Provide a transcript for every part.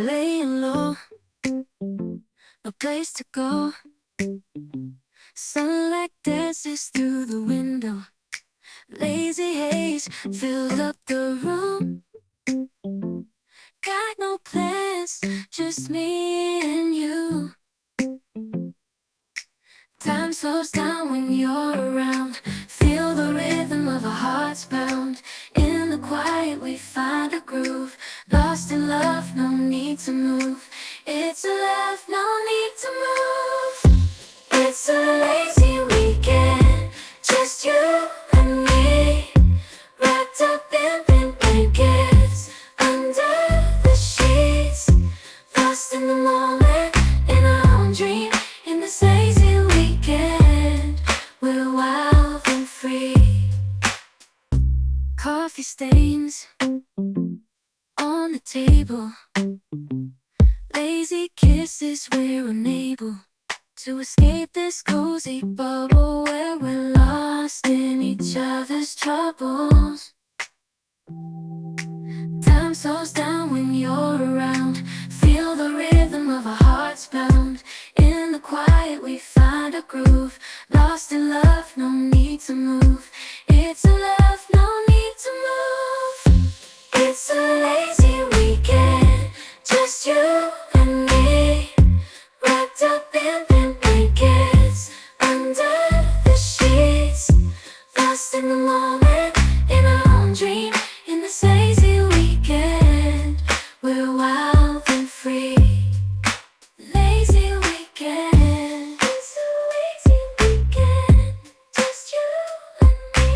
Laying low, no place to go. Sunlight dances through the window. Lazy haze filled up the room. Got no plans, just me and you. Time slows down when you're around. Feel the rhythm of our hearts pound. In the quiet we find a groove. Lost in love, no need to move. It's a love, no need to move. It's a lazy weekend, just you and me. Wrapped up in pink blankets, under the sheets. Lost in the moment, in our own dream. In this lazy weekend, we're wild and free. Coffee stains on the table. Lazy kisses, we're unable to escape this cozy bubble where we're lost in each other's troubles. Time slows down when you're around. Feel the rhythm of our hearts pound. In the quiet we find a groove. Lost in love, no need to move. It's a love, no need to move. It's a lazy weekend, just you and me. Wrapped up in pink blankets, under the sheets. Lost in the moment, in our own dream. In this lazy weekend, we're wild and free. Lazy weekend, it's a lazy weekend, just you and me.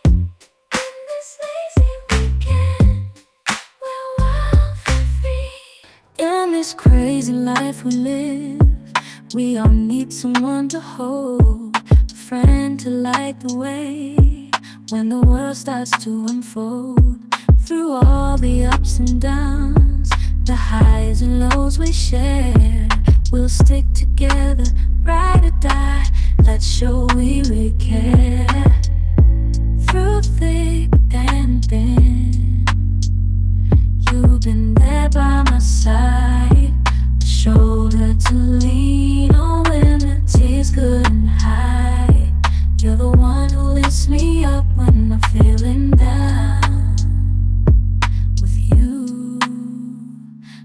In this lazy weekend, we're wild and free. In this crazy life we live, we all need someone to hold, a friend to light the way when the world starts to unfold. Through all the ups and downs, the highs and lows we share, we'll stick together, ride or die. Let's show we really care. Through thick and thin, you've been there by my side, a shoulder to lean on when the tears couldn't hide. You're the one who lifts me up when I'm feeling down. With you,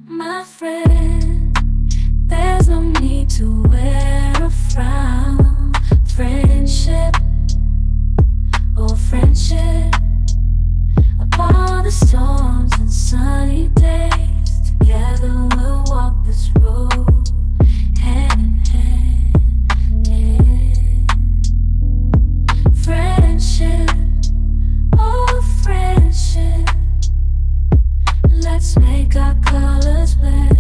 my friend, there's no need to wear a frown. Friendship, oh friendship, upon the storms and sunny days, together we'll walk this road, hand in hand, yeah. Friendship, oh friendship, let's make our colors blend.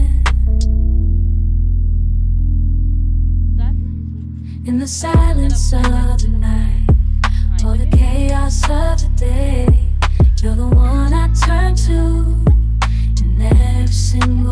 In the silence of the night, or the chaos of the day, you're the one I turn to in every single